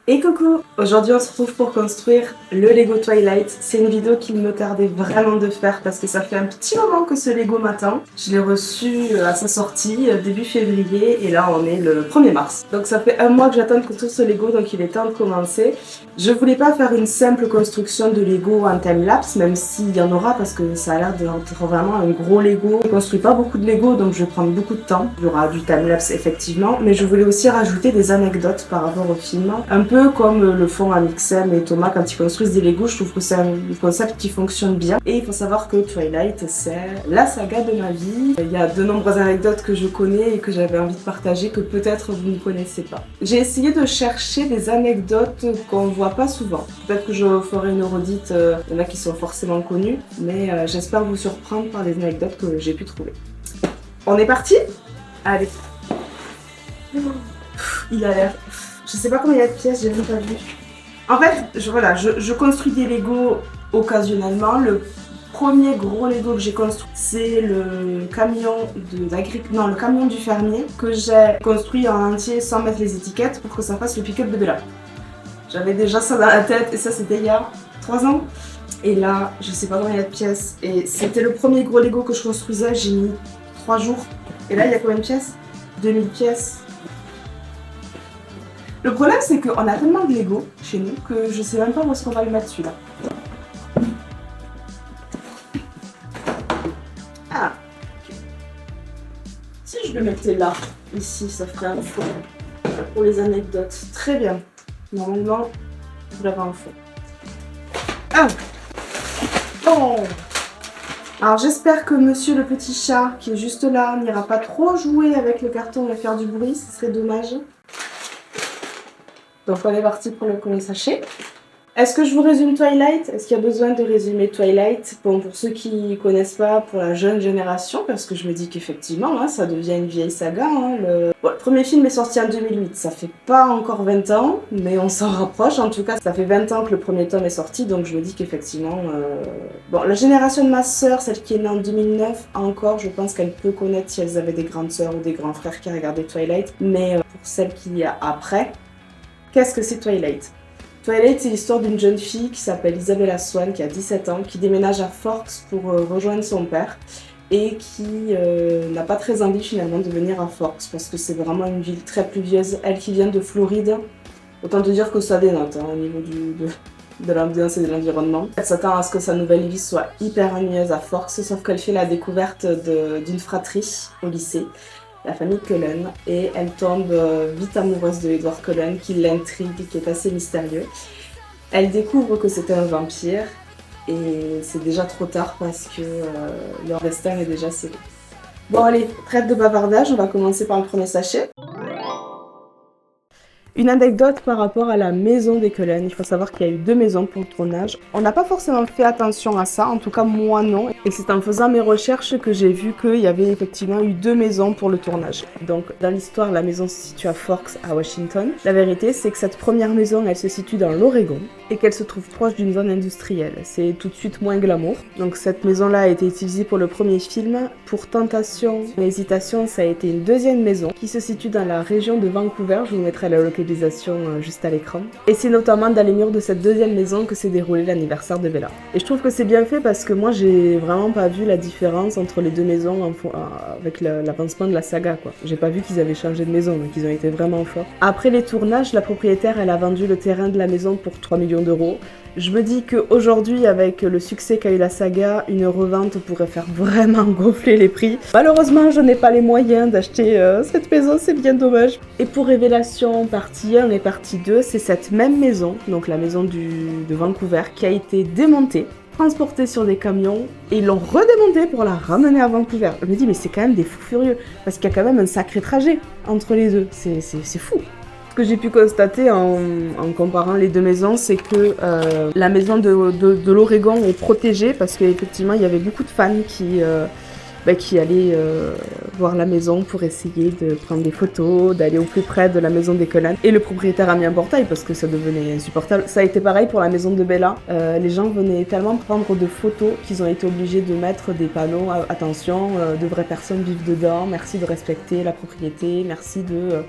Et coucou! Aujourd'hui on se retrouve pour construire le Lego Twilight. C'est une vidéo qu'il me tardait vraiment de faire parce que ça fait un petit moment que ce Lego m'attend. Je l'ai reçu à sa sortie début février et là on est le 1er mars. Donc ça fait un mois que j'attends de construire ce Lego, donc il est temps de commencer. Je voulais pas faire une simple construction de Lego en time-lapse, même s'il y en aura parce que ça a l'air d'être vraiment un gros Lego. Je construis pas beaucoup de Lego donc je vais prendre beaucoup de temps. Il y aura du time-lapse effectivement, mais je voulais aussi rajouter des anecdotes par rapport au film. Un peu comme le font Amixem et Thomas quand ils construisent des Lego, je trouve que c'est un concept qui fonctionne bien. Et il faut savoir que Twilight, c'est la saga de ma vie. Il y a de nombreuses anecdotes que je connais et que j'avais envie de partager que peut-être vous ne connaissez pas. J'ai essayé de chercher des anecdotes qu'on voit pas souvent. Peut-être que je ferai une redite, il y en a qui sont forcément connues, mais j'espère vous surprendre par des anecdotes que j'ai pu trouver. On est parti? Allez. Il a l'air... Je sais pas combien il y a de pièces, j'ai même pas vu. En fait, je construis des Lego occasionnellement. Le premier gros Lego que j'ai construit, c'est le camion le camion du fermier que j'ai construit en entier sans mettre les étiquettes pour que ça fasse le pick-up de Bella. J'avais déjà ça dans la tête et ça c'était il y a 3 ans. Et là, je sais pas combien il y a de pièces. Et c'était le premier gros Lego que je construisais, j'ai mis 3 jours. Et là, il y a combien de pièces? 2000 pièces. Le problème, c'est qu'on a tellement de Lego chez nous que je sais même pas où est-ce qu'on va le mettre celui-là. Ah, ok. Si je le mettais là, ici, ça ferait un fond pour les anecdotes. Très bien. Normalement, vous l'avez en fond. Ah. Bon. Alors j'espère que monsieur le petit chat qui est juste là n'ira pas trop jouer avec le carton et faire du bruit, ce serait dommage. Donc on est parti pour le premier sachet. Est-ce que je vous résume Twilight? Est-ce qu'il y a besoin de résumer Twilight? Bon, pour ceux qui ne connaissent pas, pour la jeune génération, parce que je me dis qu'effectivement, hein, ça devient une vieille saga. Hein, le premier film est sorti en 2008, ça fait pas encore 20 ans, mais on s'en rapproche. En tout cas, ça fait 20 ans que le premier tome est sorti, donc je me dis qu'effectivement... Bon, la génération de ma sœur, celle qui est née en 2009, encore, je pense qu'elle peut connaître si elles avaient des grandes sœurs ou des grands frères qui regardaient Twilight. Mais pour celle qui est après... Qu'est-ce que c'est Twilight? Twilight, c'est l'histoire d'une jeune fille qui s'appelle Isabella Swan, qui a 17 ans, qui déménage à Forks pour rejoindre son père et qui n'a pas très envie finalement de venir à Forks parce que c'est vraiment une ville très pluvieuse. Elle qui vient de Floride, autant te dire que ça dénote hein, au niveau de l'ambiance et de l'environnement. Elle s'attend à ce que sa nouvelle vie soit hyper ennuyeuse à Forks, sauf qu'elle fait la découverte d'une fratrie au lycée, la famille Cullen, et elle tombe vite amoureuse de Edward Cullen qui l'intrigue, qui est assez mystérieux. Elle découvre que c'est un vampire et c'est déjà trop tard parce que leur destin est déjà scellé. Bon allez, trêve de bavardage, on va commencer par le premier sachet. Une anecdote par rapport à la maison des Cullen. Il faut savoir qu'il y a eu 2 maisons pour le tournage. On n'a pas forcément fait attention à ça, en tout cas moi non. Et c'est en faisant mes recherches que j'ai vu qu'il y avait effectivement eu 2 maisons pour le tournage. Donc dans l'histoire, la maison se situe à Forks, à Washington. La vérité, c'est que cette première maison, elle se situe dans l'Oregon et qu'elle se trouve proche d'une zone industrielle. C'est tout de suite moins glamour. Donc cette maison-là a été utilisée pour le premier film. Pour tentation et hésitation, ça a été une deuxième maison qui se situe dans la région de Vancouver. Je vous mettrai la localisation juste à l'écran. Et c'est notamment dans les murs de cette deuxième maison que s'est déroulé l'anniversaire de Bella. Et je trouve que c'est bien fait parce que moi j'ai vraiment pas vu la différence entre les 2 maisons avec l'avancement de la saga quoi. J'ai pas vu qu'ils avaient changé de maison, donc ils ont été vraiment forts. Après les tournages, la propriétaire elle a vendu le terrain de la maison pour 3 millions d'euros. Je me dis qu'aujourd'hui, avec le succès qu'a eu la saga, une revente pourrait faire vraiment gonfler les prix. Malheureusement, je n'ai pas les moyens d'acheter cette maison, c'est bien dommage. Et pour révélation partie 1 et partie 2, c'est cette même maison, donc la maison de Vancouver, qui a été démontée, transportée sur des camions, et ils l'ont redémontée pour la ramener à Vancouver. Je me dis, mais c'est quand même des fous furieux, parce qu'il y a quand même un sacré trajet entre les deux, c'est fou. Ce que j'ai pu constater en comparant les 2 maisons, c'est que la maison de l'Oregon est protégée parce qu'effectivement il y avait beaucoup de fans qui allaient voir la maison pour essayer de prendre des photos, d'aller au plus près de la maison des Cullen. Et le propriétaire a mis un portail parce que ça devenait insupportable. Ça a été pareil pour la maison de Bella. Les gens venaient tellement prendre de photos qu'ils ont été obligés de mettre des panneaux. Attention, de vraies personnes vivent dedans, merci de respecter la propriété, merci de...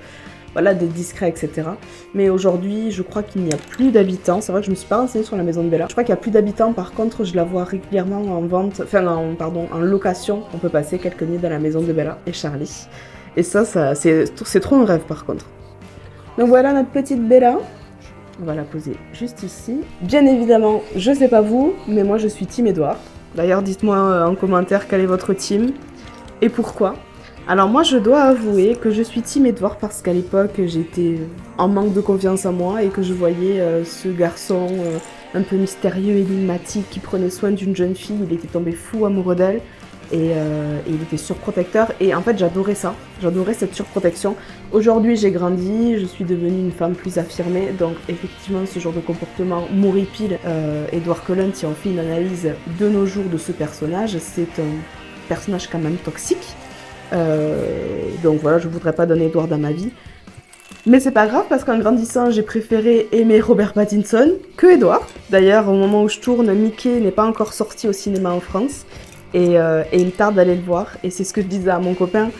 voilà, d'être discret, etc. Mais aujourd'hui, je crois qu'il n'y a plus d'habitants. C'est vrai que je me suis pas renseignée sur la maison de Bella. Je crois qu'il n'y a plus d'habitants. Par contre, je la vois régulièrement en vente, en location. On peut passer quelques nuits dans la maison de Bella et Charlie. Et ça c'est trop un rêve par contre. Donc voilà notre petite Bella. On va la poser juste ici. Bien évidemment, je sais pas vous, mais moi je suis team Edouard. D'ailleurs, dites-moi en commentaire quel est votre team et pourquoi. Alors moi je dois avouer que je suis team Edouard parce qu'à l'époque j'étais en manque de confiance en moi et que je voyais ce garçon un peu mystérieux, énigmatique qui prenait soin d'une jeune fille, il était tombé fou amoureux d'elle et il était surprotecteur et en fait j'adorais ça, j'adorais cette surprotection. Aujourd'hui j'ai grandi, je suis devenue une femme plus affirmée donc effectivement ce genre de comportement m'horripile. Edward Cullen, si on fait une analyse de nos jours de ce personnage, c'est un personnage quand même toxique. Donc voilà, je voudrais pas donner Edward dans ma vie. Mais c'est pas grave parce qu'en grandissant, j'ai préféré aimer Robert Pattinson que Edward. D'ailleurs, au moment où je tourne, Mickey n'est pas encore sorti au cinéma en France. Et il me tarde d'aller le voir. Et c'est ce que je disais à mon copain.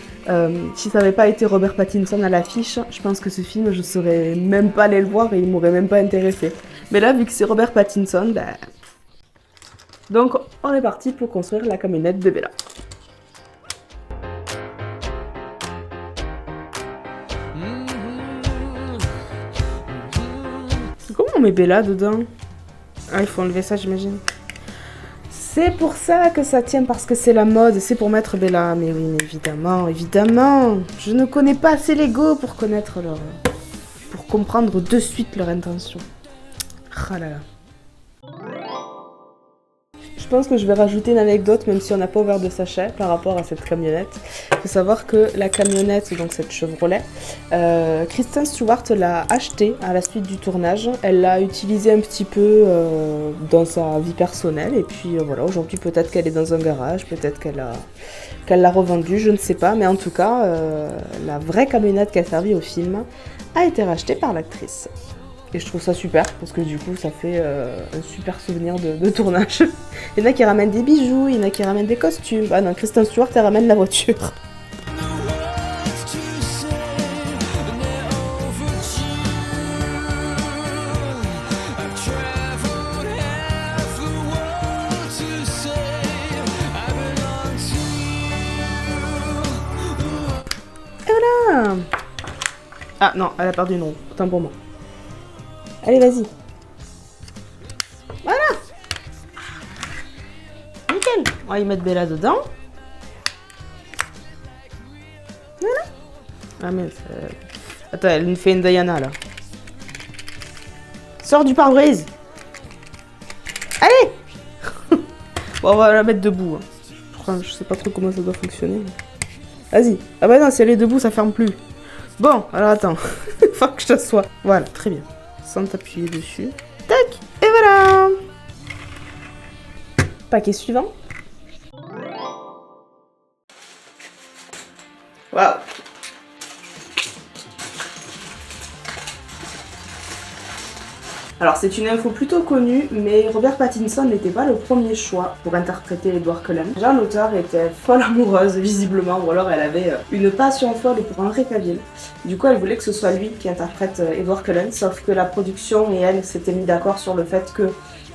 Si ça n'avait pas été Robert Pattinson à l'affiche, je pense que ce film, je serais même pas allé le voir et il m'aurait même pas intéressé. Mais là, vu que c'est Robert Pattinson, donc on est parti pour construire la camionnette de Bella. Comment on met Bella dedans? Ah, il faut enlever ça, j'imagine. C'est pour ça que ça tient, parce que c'est la mode, c'est pour mettre Bella. Mais oui, mais évidemment, évidemment. Je ne connais pas assez Lego pour connaître leur... pour comprendre de suite leur intention. Ah là là. Je pense que je vais rajouter une anecdote, même si on n'a pas ouvert de sachet, par rapport à cette camionnette. Il faut savoir que la camionnette, donc cette Chevrolet, Kristen Stewart l'a achetée à la suite du tournage. Elle l'a utilisée un petit peu dans sa vie personnelle. Et puis voilà, aujourd'hui peut-être qu'elle est dans un garage, peut-être qu'elle l'a revendue, je ne sais pas. Mais en tout cas, la vraie camionnette qui a servi au film a été rachetée par l'actrice. Et je trouve ça super, parce que du coup, ça fait un super souvenir de tournage. Il y en a qui ramènent des bijoux, il y en a qui ramènent des costumes. Ah non, Kristen Stewart, elle ramène la voiture. Et voilà. Ah non, elle a perdu une roue, autant pour moi. Allez, vas-y. Voilà. Nickel. On va y mettre Bella dedans. Voilà. Ah mais... Attends, elle nous fait une Diana, là. Sors du pare-brise. Allez. Bon, on va la mettre debout. Je sais pas trop comment ça doit fonctionner. Vas-y. Ah bah non, si elle est debout, ça ferme plus. Bon, alors attends. Faut que je t'assoie. Voilà, très bien. Sans t'appuyer dessus. Tac. Et voilà. Paquet suivant. Waouh. Alors c'est une info plutôt connue, mais Robert Pattinson n'était pas le premier choix pour interpréter Edward Cullen. Déjà l'auteur était folle amoureuse visiblement, ou alors elle avait une passion folle pour Henry Cavill. Du coup elle voulait que ce soit lui qui interprète Edward Cullen, sauf que la production et elle s'étaient mis d'accord sur le fait que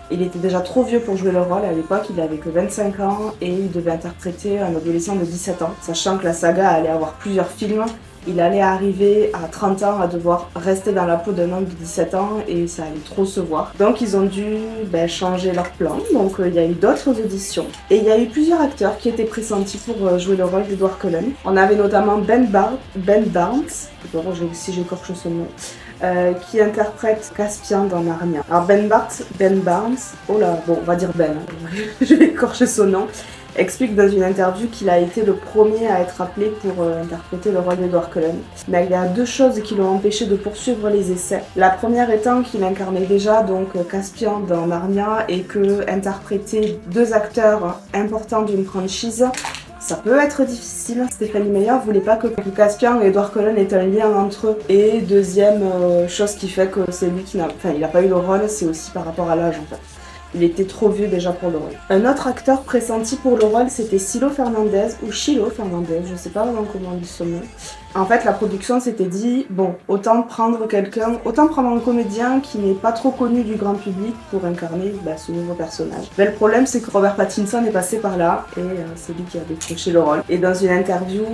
il était déjà trop vieux pour jouer le rôle. À l'époque, il avait que 25 ans et il devait interpréter un adolescent de 17 ans. Sachant que la saga allait avoir plusieurs films, il allait arriver à 30 ans à devoir rester dans la peau d'un homme de 17 ans et ça allait trop se voir. Donc ils ont dû changer leur plan. Donc il y a eu d'autres auditions. Et il y a eu plusieurs acteurs qui étaient pressentis pour jouer le rôle d'Edward Cullen. On avait notamment Ben Barnes, si j'écorche son nom, qui interprète Caspian dans Narnia. Alors Ben Barnes, oh là, bon on va dire Ben, je vais écorcher son nom, explique dans une interview qu'il a été le premier à être appelé pour interpréter le rôle d'Edward Cullen. Mais il y a deux choses qui l'ont empêché de poursuivre les essais. La première étant qu'il incarnait déjà donc Caspian dans Narnia et que interpréter deux acteurs importants d'une franchise, Ça peut être difficile. Stephenie Meyer voulait pas que Caspian et Edward Cullen aient un lien entre eux. Et deuxième chose qui fait que c'est lui qui n'a... Enfin, il a pas eu le rôle, c'est aussi par rapport à l'âge en fait. Il était trop vieux déjà pour le rôle. Un autre acteur pressenti pour le rôle, c'était Silo Fernandez, ou Chilo Fernandez, je sais pas vraiment comment on dit son nom. En fait, la production s'était dit, bon, autant prendre un comédien qui n'est pas trop connu du grand public pour incarner ce nouveau personnage. Mais le problème, c'est que Robert Pattinson est passé par là, et c'est lui qui a décroché le rôle. Et dans une interview,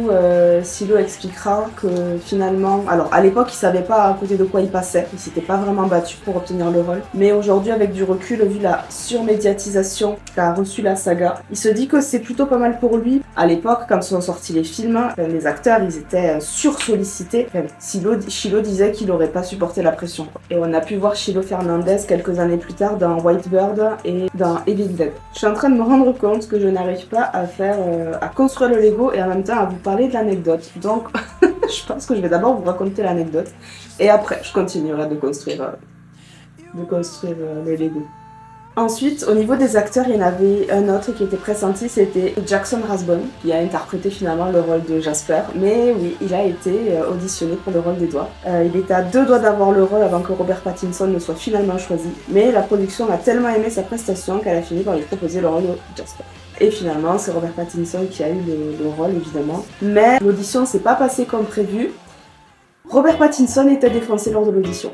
Silo expliquera que finalement, alors à l'époque, il savait pas à côté de quoi il passait, il s'était pas vraiment battu pour obtenir le rôle, mais aujourd'hui, avec du recul, vu la surmédiatisation qu'a reçu la saga, il se dit que c'est plutôt pas mal pour lui. À l'époque, quand sont sortis les films, les acteurs, ils étaient sursollicité. Chilo disait qu'il n'aurait pas supporté la pression. Et on a pu voir Chilo Fernandez quelques années plus tard dans White Bird et dans Evil Dead. Je suis en train de me rendre compte que je n'arrive pas à construire le Lego et en même temps à vous parler de l'anecdote. Donc je pense que je vais d'abord vous raconter l'anecdote et après je continuerai de construire le Lego. Ensuite, au niveau des acteurs, il y en avait un autre qui était pressenti, c'était Jackson Rathbone, qui a interprété finalement le rôle de Jasper. Mais oui, il a été auditionné pour le rôle d'Edward. Il était à 2 doigts d'avoir le rôle avant que Robert Pattinson ne soit finalement choisi. Mais la production a tellement aimé sa prestation qu'elle a fini par lui proposer le rôle de Jasper. Et finalement, c'est Robert Pattinson qui a eu le rôle, évidemment. Mais l'audition ne s'est pas passée comme prévu. Robert Pattinson était défoncé lors de l'audition.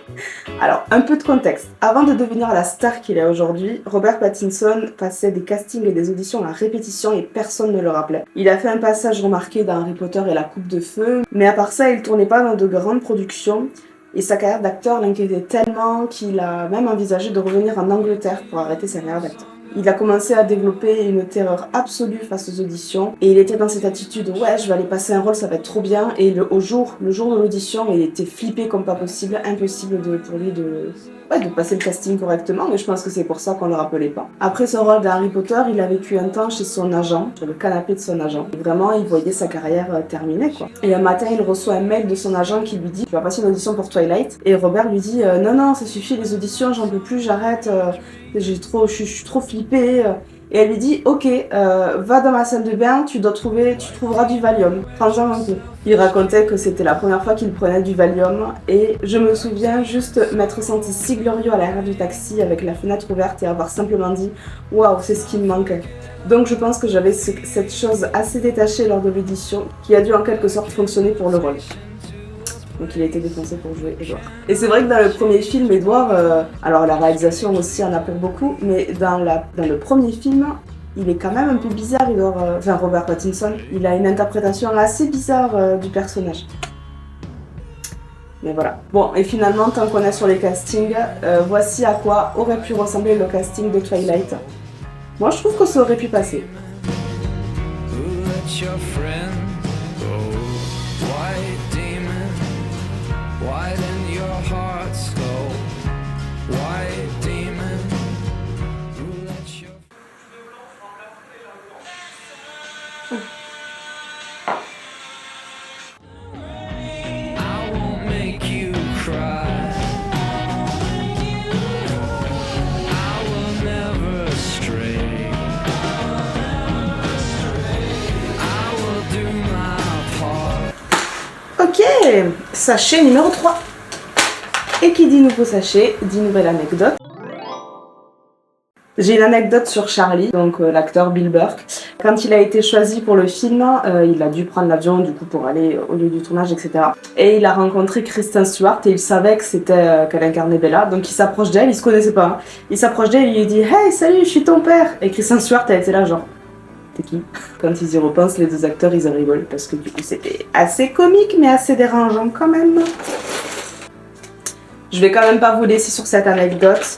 Alors, un peu de contexte. Avant de devenir la star qu'il est aujourd'hui, Robert Pattinson passait des castings et des auditions à répétition et personne ne le rappelait. Il a fait un passage remarqué dans Harry Potter et la Coupe de Feu, mais à part ça, il tournait pas dans de grandes productions. Et sa carrière d'acteur l'inquiétait tellement qu'il a même envisagé de revenir en Angleterre pour arrêter sa carrière d'acteur. Il a commencé à développer une terreur absolue face aux auditions et il était dans cette attitude « ouais, je vais aller passer un rôle, ça va être trop bien » et le jour de l'audition, il était flippé comme pas possible, impossible pour lui de passer le casting correctement, mais je pense que c'est pour ça qu'on le rappelait pas. Après son rôle d'Harry Potter, il a vécu un temps chez son agent, sur le canapé de son agent. Et vraiment, il voyait sa carrière terminée, quoi. Et un matin, il reçoit un mail de son agent qui lui dit « tu vas passer une audition pour Twilight ». Et Robert lui dit « non, ça suffit, les auditions, j'en peux plus, j'arrête, je suis trop flippée ». Et elle lui dit « ok, va dans ma salle de bain, tu trouveras du Valium, prends-en un peu ». Il racontait que c'était la première fois qu'il prenait du Valium et je me souviens juste m'être senti si glorieux à l'arrière du taxi avec la fenêtre ouverte et avoir simplement dit « waouh, c'est ce qui me manquait ». Donc je pense que j'avais cette chose assez détachée lors de l'audition qui a dû en quelque sorte fonctionner pour le rôle. Donc il a été défoncé pour jouer Edward. Et c'est vrai que dans le premier film, Edward, alors la réalisation aussi en a pour beaucoup, mais dans le premier film, il est quand même un peu bizarre, Robert Pattinson. Il a une interprétation assez bizarre du personnage. Mais voilà. Bon, et finalement, tant qu'on est sur les castings, voici à quoi aurait pu ressembler le casting de Twilight. Moi, je trouve que ça aurait pu passer. Ok, sachet numéro 3. Et qui dit nouveau sachet, dit nouvelle anecdote. J'ai une anecdote sur Charlie, donc l'acteur Bill Burke. Quand il a été choisi pour le film, il a dû prendre l'avion du coup pour aller au lieu du tournage, etc. Et il a rencontré Kristen Stewart et il savait que c'était qu'elle incarnait Bella, donc il s'approche d'elle, il se connaissait pas. Hein. Il s'approche d'elle et il lui dit « Hey, salut, je suis ton père !» Et Kristen Stewart, elle était là genre « T'es qui ?» Quand ils y repensent, les deux acteurs, ils en rigolent parce que du coup c'était assez comique mais assez dérangeant quand même. Je vais quand même pas vous laisser sur cette anecdote.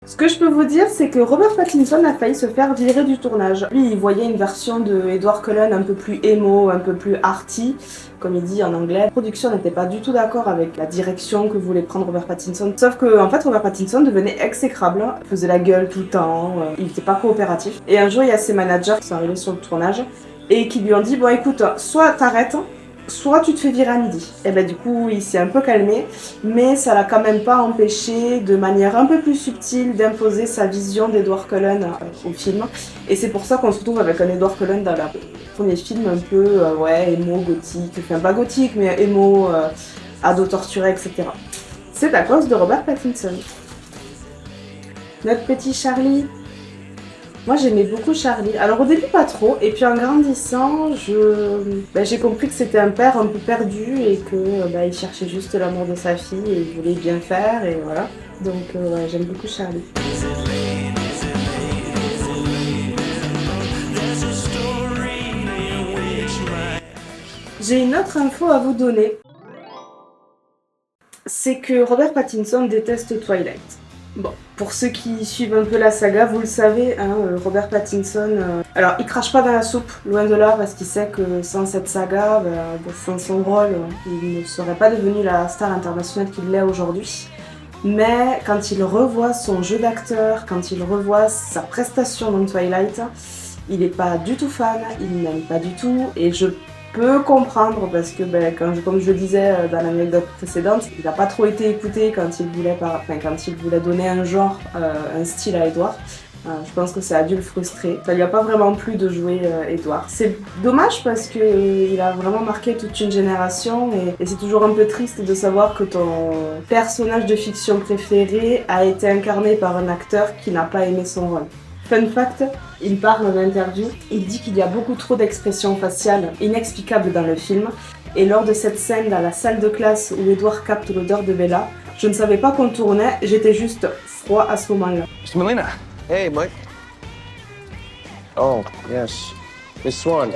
Ce que je peux vous dire, c'est que Robert Pattinson a failli se faire virer du tournage. Lui, il voyait une version de Edward Cullen un peu plus émo, un peu plus arty, comme il dit en anglais. La production n'était pas du tout d'accord avec la direction que voulait prendre Robert Pattinson. Sauf que, en fait, Robert Pattinson devenait exécrable, il faisait la gueule tout le temps, il n'était pas coopératif. Et un jour, il y a ses managers qui sont arrivés sur le tournage et qui lui ont dit « Bon, écoute, soit t'arrêtes, soit tu te fais virer à midi. Et ben du coup, il s'est un peu calmé, mais ça l'a quand même pas empêché, de manière un peu plus subtile, d'imposer sa vision d'Edward Cullen au film. Et c'est pour ça qu'on se retrouve avec un Edward Cullen dans le premier film un peu, ouais, émo, gothique, enfin pas gothique, mais émo, ado torturé, etc. C'est à cause de Robert Pattinson. Notre petit Charlie. Moi j'aimais beaucoup Charlie. Alors au début pas trop, et puis en grandissant, j'ai compris que c'était un père un peu perdu et que il cherchait juste l'amour de sa fille et il voulait bien faire et voilà. Donc ouais, j'aime beaucoup Charlie. J'ai une autre info à vous donner. C'est que Robert Pattinson déteste Twilight. Bon, pour ceux qui suivent un peu la saga, vous le savez, hein, Robert Pattinson, alors il crache pas dans la soupe, loin de là, parce qu'il sait que sans cette saga, sans son rôle, il ne serait pas devenu la star internationale qu'il l'est aujourd'hui. Mais quand il revoit son jeu d'acteur, quand il revoit sa prestation dans Twilight, il n'est pas du tout fan, il n'aime pas du tout, et je peux comprendre parce que comme je le disais dans l'anecdote précédente, il n'a pas trop été écouté quand il voulait donner un genre, un style à Edward. Je pense que ça a dû le frustrer. Ça lui a pas vraiment plu de jouer Edward. C'est dommage parce que il a vraiment marqué toute une génération et c'est toujours un peu triste de savoir que ton personnage de fiction préféré a été incarné par un acteur qui n'a pas aimé son rôle. Fun fact, il parle en interview, il dit qu'il y a beaucoup trop d'expressions faciales inexplicables dans le film, et lors de cette scène dans la salle de classe où Edward capte l'odeur de Bella, je ne savais pas qu'on tournait, j'étais juste froid à ce moment-là. Mr. Molina. Hey, Mike. Oh, yes. Miss Swan.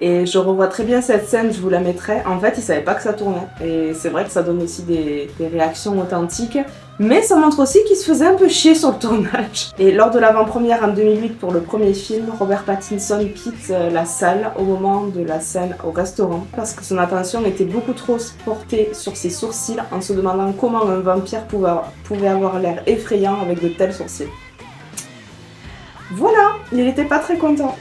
Et je revois très bien cette scène, je vous la mettrai. En fait, il savait pas que ça tournait. Et c'est vrai que ça donne aussi des réactions authentiques. Mais ça montre aussi qu'il se faisait un peu chier sur le tournage. Et lors de l'avant-première en 2008 pour le premier film, Robert Pattinson quitte la salle au moment de la scène au restaurant parce que son attention était beaucoup trop portée sur ses sourcils en se demandant comment un vampire pouvait avoir l'air effrayant avec de tels sourcils. Voilà, il était pas très content.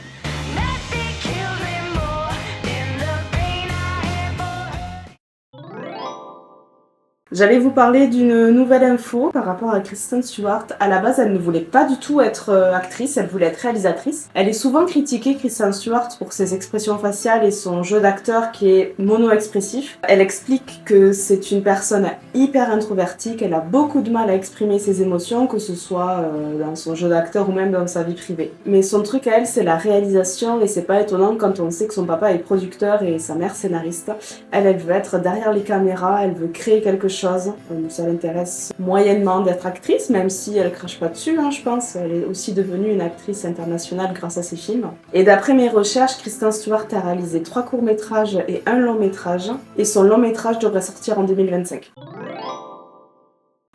J'allais vous parler d'une nouvelle info par rapport à Kristen Stewart. À la base, elle ne voulait pas du tout être actrice, elle voulait être réalisatrice. Elle est souvent critiquée, Kristen Stewart, pour ses expressions faciales et son jeu d'acteur qui est mono-expressif. Elle explique que c'est une personne hyper introvertie, qu'elle a beaucoup de mal à exprimer ses émotions, que ce soit dans son jeu d'acteur ou même dans sa vie privée. Mais son truc à elle, c'est la réalisation et c'est pas étonnant quand on sait que son papa est producteur et sa mère scénariste. Elle veut être derrière les caméras, elle veut créer quelque chose. Ça l'intéresse moyennement d'être actrice, même si elle crache pas dessus, hein, je pense. Elle est aussi devenue une actrice internationale grâce à ses films. Et d'après mes recherches, Kristen Stewart a réalisé 3 courts-métrages et 1 long-métrage, et son long-métrage devrait sortir en 2025.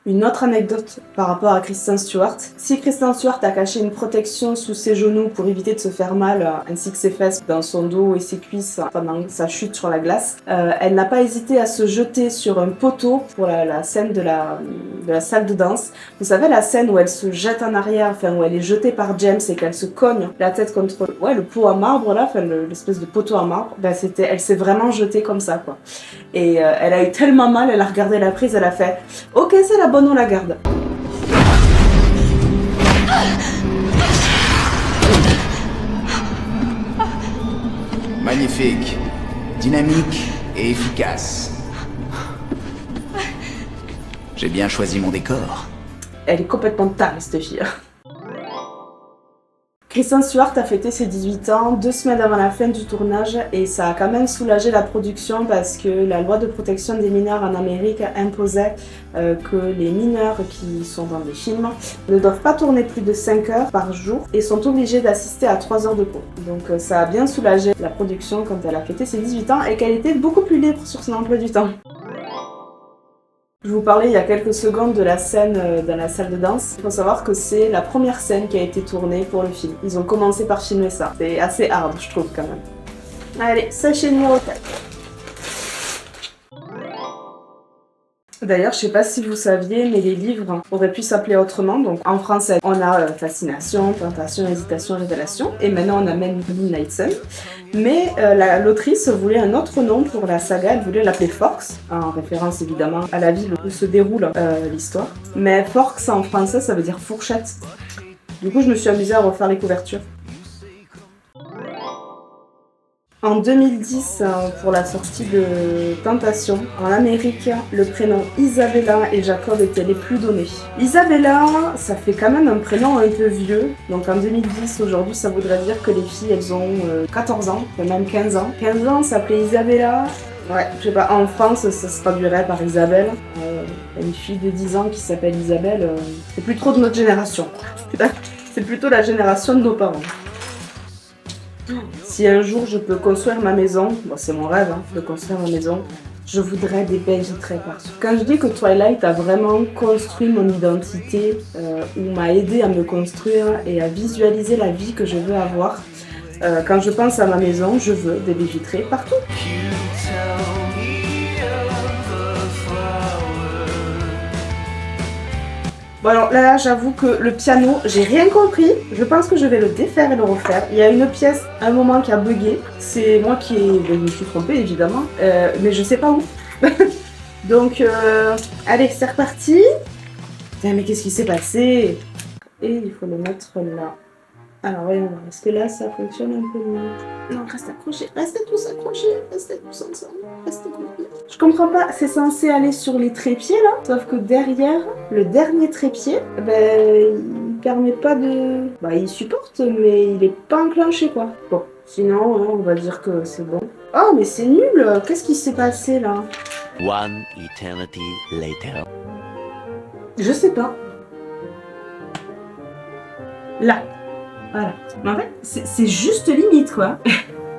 Une autre anecdote par rapport à Kristen Stewart. Si Kristen Stewart a caché une protection sous ses genoux pour éviter de se faire mal, ainsi que ses fesses dans son dos et ses cuisses pendant sa chute sur la glace, elle n'a pas hésité à se jeter sur un poteau pour la scène de la salle de danse. Vous savez la scène où elle se jette en arrière, où elle est jetée par James et qu'elle se cogne la tête contre le pot à marbre là, l'espèce de poteau à marbre. Elle s'est vraiment jetée comme ça quoi. Et elle a eu tellement mal, elle a regardé la prise, elle a fait « Ok, c'est la bonne, on la garde ». Magnifique, dynamique et efficace. J'ai bien choisi mon décor. Elle est complètement tarée cette fille. Kristen Stewart a fêté ses 18 ans 2 semaines avant la fin du tournage et ça a quand même soulagé la production parce que la loi de protection des mineurs en Amérique imposait que les mineurs qui sont dans les films ne doivent pas tourner plus de 5 heures par jour et sont obligés d'assister à 3 heures de cours. Donc ça a bien soulagé la production quand elle a fêté ses 18 ans et qu'elle était beaucoup plus libre sur son emploi du temps. Je vous parlais il y a quelques secondes de la scène dans la salle de danse. Il faut savoir que c'est la première scène qui a été tournée pour le film. Ils ont commencé par filmer ça. C'est assez hard, je trouve, quand même. Allez, sachet numéro 4. D'ailleurs, je sais pas si vous saviez, mais les livres auraient pu s'appeler autrement. Donc en français, on a Fascination, Tentation, Hésitation, Révélation. Et maintenant, on a même Midnight Sun. Mais l'autrice voulait un autre nom pour la saga. Elle voulait l'appeler Forks, en référence évidemment à la ville où se déroule l'histoire. Mais Forks en français, ça veut dire fourchette. Du coup, je me suis amusée à refaire les couvertures. En 2010, pour la sortie de Tentation, en Amérique, le prénom Isabella et Jacob étaient les plus donnés. Isabella, ça fait quand même un prénom un peu vieux. Donc en 2010, aujourd'hui, ça voudrait dire que les filles, elles ont 14 ans, même 15 ans. 15 ans, ça s'appelait Isabella. Ouais, je sais pas, en France, ça se traduirait par Isabelle. Une fille de 10 ans qui s'appelle Isabelle, c'est plus trop de notre génération. C'est plutôt la génération de nos parents. Si un jour je peux construire ma maison, bon, c'est mon rêve de construire ma maison, je voudrais des baies vitrées partout. Quand je dis que Twilight a vraiment construit mon identité, ou m'a aidé à me construire et à visualiser la vie que je veux avoir, quand je pense à ma maison, je veux des baies vitrées partout. Bon alors là, j'avoue que le piano, j'ai rien compris. Je pense que je vais le défaire et le refaire. Il y a une pièce, à un moment, qui a bugué. C'est moi qui je me suis trompée, évidemment. Mais je sais pas où. Donc, allez, c'est reparti. Putain, mais qu'est-ce qui s'est passé? Et il faut le mettre là. Alors, voyons voir. Est-ce que là, ça fonctionne un peu mieux? Non, reste accroché. Restez tous accrochés. Restez tous ensemble. Restez accrochés. Je comprends pas. C'est censé aller sur les trépieds, là. Sauf que derrière, le dernier trépied, il permet pas de... il supporte, mais il est pas enclenché, quoi. Bon, sinon, on va dire que c'est bon. Oh, mais c'est nul. Qu'est-ce qui s'est passé, là? One eternity later. Je sais pas. Là. Voilà. Mais en fait, c'est juste limite, quoi.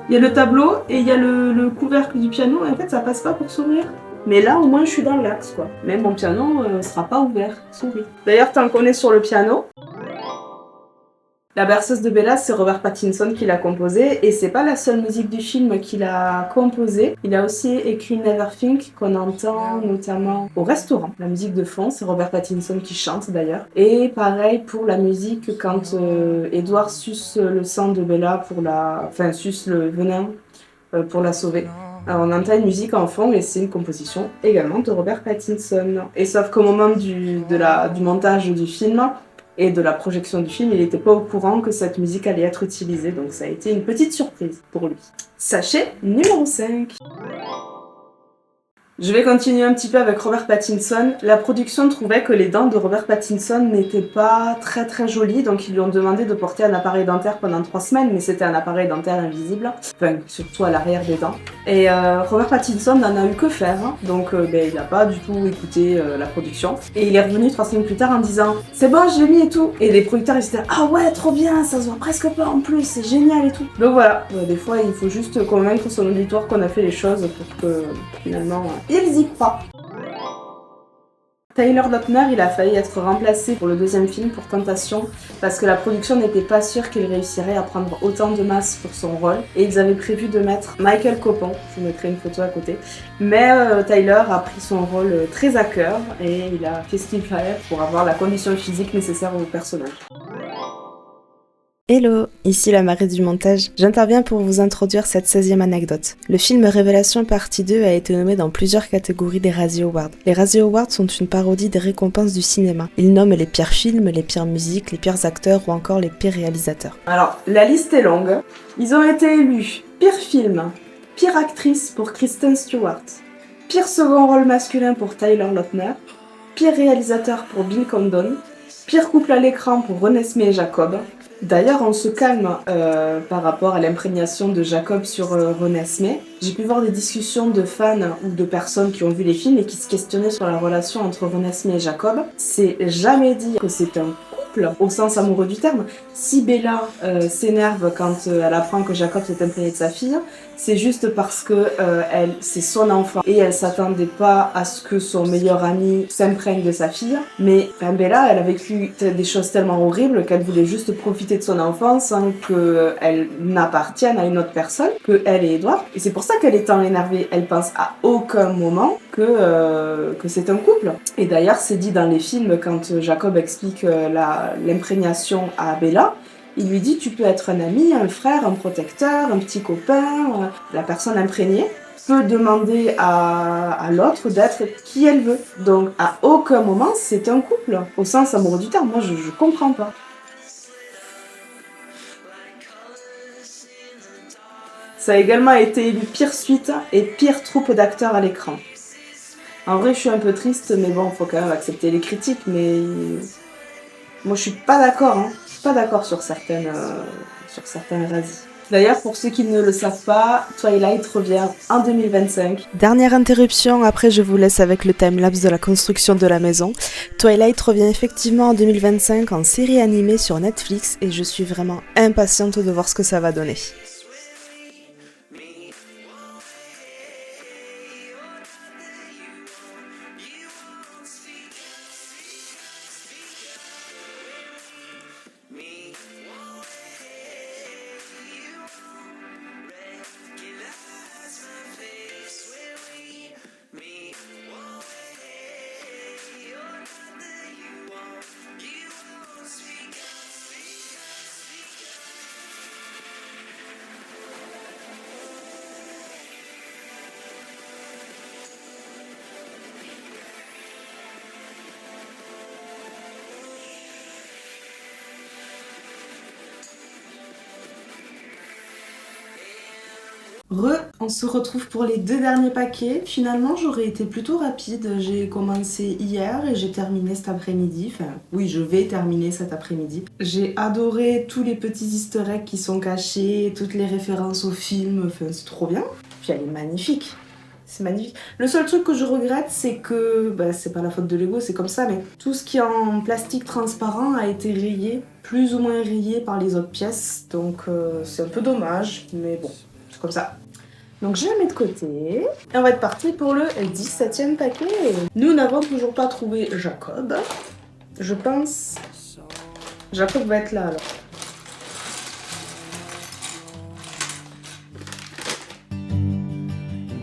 Il y a le tableau et il y a le couvercle du piano et en fait, ça passe pas pour s'ouvrir. Mais là, au moins, je suis dans l'axe, quoi. Mais mon piano sera pas ouvert, souris. D'ailleurs, tant qu'on est sur le piano, La berceuse de Bella, c'est Robert Pattinson qui l'a composée et c'est pas la seule musique du film qu'il a composée. Il a aussi écrit Neverthink qu'on entend notamment au restaurant. La musique de fond, c'est Robert Pattinson qui chante d'ailleurs. Et pareil pour la musique quand Edward suce le sang de Bella suce le venin pour la sauver. Alors on entend une musique en fond et c'est une composition également de Robert Pattinson. Et sauf qu'au moment du montage du film et de la projection du film, il n'était pas au courant que cette musique allait être utilisée, donc ça a été une petite surprise pour lui. Sachet numéro 5. Je vais continuer un petit peu avec Robert Pattinson. La production trouvait que les dents de Robert Pattinson n'étaient pas très très jolies, donc ils lui ont demandé de porter un appareil dentaire pendant 3 semaines, mais c'était un appareil dentaire invisible, enfin surtout à l'arrière des dents. Et Robert Pattinson n'en a eu que faire, donc il n'a pas du tout écouté la production. Et il est revenu 3 semaines plus tard en disant « C'est bon, je l'ai mis et tout !» Et les producteurs ils étaient « Ah ouais, trop bien, ça se voit presque pas en plus, c'est génial et tout !» Donc voilà, des fois il faut juste convaincre son auditoire qu'on a fait les choses pour que finalement... ils y croient. Tyler Lautner, il a failli être remplacé pour le deuxième film pour Tentation parce que la production n'était pas sûre qu'il réussirait à prendre autant de masse pour son rôle et ils avaient prévu de mettre Michael Copon, je vous mettrai une photo à côté, mais Tyler a pris son rôle très à cœur et il a fait ce qu'il fallait pour avoir la condition physique nécessaire au personnage. Hello, ici la Marie du montage. J'interviens pour vous introduire cette 16e anecdote. Le film Révélation partie 2 a été nommé dans plusieurs catégories des Razzie Awards. Les Razzie Awards sont une parodie des récompenses du cinéma. Ils nomment les pires films, les pires musiques, les pires acteurs ou encore les pires réalisateurs. Alors, la liste est longue. Ils ont été élus pire film, pire actrice pour Kristen Stewart, pire second rôle masculin pour Tyler Lautner, pire réalisateur pour Bill Condon, pire couple à l'écran pour Renesmee et Jacob. D'ailleurs, on se calme par rapport à l'imprégnation de Jacob sur Renesmee. J'ai pu voir des discussions de fans ou de personnes qui ont vu les films et qui se questionnaient sur la relation entre Renesmee et Jacob. C'est jamais dire que c'est un couple au sens amoureux du terme. Si Bella s'énerve quand elle apprend que Jacob s'est imprégné de sa fille, c'est juste parce que c'est son enfant et elle s'attendait pas à ce que son meilleur ami s'imprègne de sa fille. Mais Bella, elle a vécu des choses tellement horribles qu'elle voulait juste profiter de son enfant sans qu'elle n'appartienne à une autre personne que elle et Edward. Et c'est pour ça qu'elle est tant énervée. Elle pense à aucun moment que c'est un couple. Et d'ailleurs, c'est dit dans les films, quand Jacob explique l'imprégnation à Bella, il lui dit « Tu peux être un ami, un frère, un protecteur, un petit copain. » La personne imprégnée peut demander à l'autre d'être qui elle veut. Donc, à aucun moment, c'est un couple, au sens amoureux du terme. Moi, je comprends pas. Ça a également été élu pire suite et pire troupe d'acteurs à l'écran. En vrai, je suis un peu triste, mais bon, faut quand même accepter les critiques, mais moi, je suis pas d'accord, hein. Je suis pas d'accord sur certains razzies. D'ailleurs, pour ceux qui ne le savent pas, Twilight revient en 2025. Dernière interruption, après je vous laisse avec le timelapse de la construction de la maison. Twilight revient effectivement en 2025 en série animée sur Netflix et je suis vraiment impatiente de voir ce que ça va donner. On se retrouve pour les 2 derniers paquets. Finalement, j'aurais été plutôt rapide. J'ai commencé hier et j'ai terminé cet après-midi. Enfin, oui, je vais terminer cet après-midi. J'ai adoré tous les petits easter eggs qui sont cachés, toutes les références au film. Enfin, c'est trop bien. Puis elle est magnifique. C'est magnifique. Le seul truc que je regrette, c'est que... c'est pas la faute de Lego, c'est comme ça, mais tout ce qui est en plastique transparent a été rayé, plus ou moins rayé par les autres pièces. Donc, c'est un peu dommage, mais bon, c'est comme ça. Donc je la mets de côté. Et on va être parti pour le 17e paquet. Nous n'avons toujours pas trouvé Jacob. Je pense... Jacob va être là alors.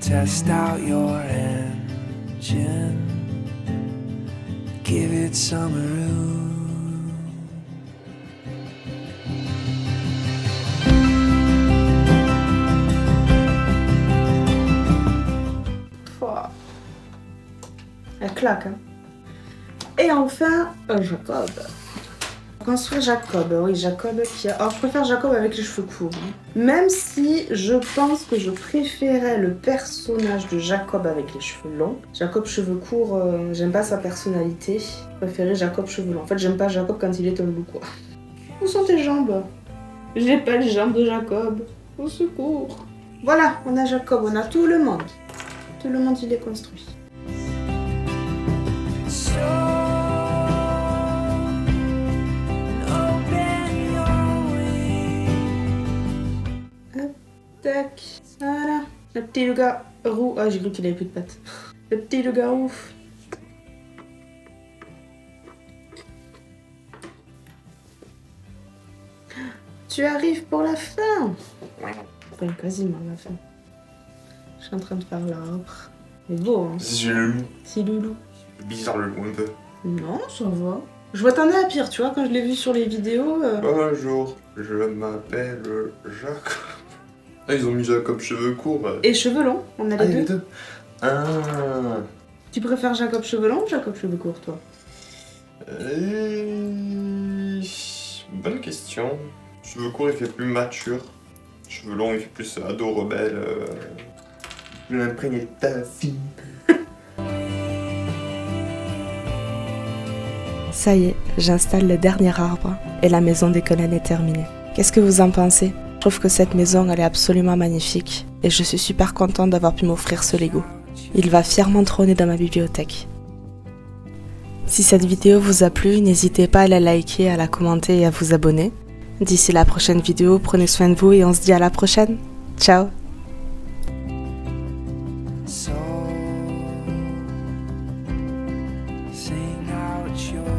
Test out your engine. Give it some room. Elle claque, hein. Et enfin, Jacob. Construire Jacob. Oui, Jacob qui a... Alors, je préfère Jacob avec les cheveux courts. Hein. Même si je pense que je préférais le personnage de Jacob avec les cheveux longs. Jacob cheveux courts, j'aime pas sa personnalité. Je préférais Jacob cheveux longs. En fait, j'aime pas Jacob quand il est un loup, quoi. Où sont tes jambes? J'ai pas les jambes de Jacob. Au secours. Voilà, on a Jacob, on a tout le monde. Tout le monde, il est construit. Tac, voilà. Le petit loup-garou. Ah, j'ai cru qu'il avait plus de pattes. Le petit loup-garou. Tu arrives pour la fin. Enfin, quasiment la fin. Je suis en train de faire l'arbre. C'est beau, hein. C'est le loup. C'est loulou. Bizarre le loup un peu. Non, ça va. Je m'attendais à pire, tu vois, quand je l'ai vu sur les vidéos. Bonjour, je m'appelle Jacob. Ah, ils ont mis Jacob cheveux courts. Et cheveux longs, on a les deux. Ah. Tu préfères Jacob cheveux longs ou Jacob cheveux courts, toi? Bonne question. Cheveux courts, il fait plus mature. Cheveux longs, il fait plus ado rebelle. Plus imprégné de ta fille. Ça y est, j'installe le dernier arbre et la maison des Cullen est terminée. Qu'est-ce que vous en pensez? Je trouve que cette maison, elle est absolument magnifique et je suis super contente d'avoir pu m'offrir ce Lego. Il va fièrement trôner dans ma bibliothèque. Si cette vidéo vous a plu, n'hésitez pas à la liker, à la commenter et à vous abonner. D'ici la prochaine vidéo, prenez soin de vous et on se dit à la prochaine. Ciao! So, sing out your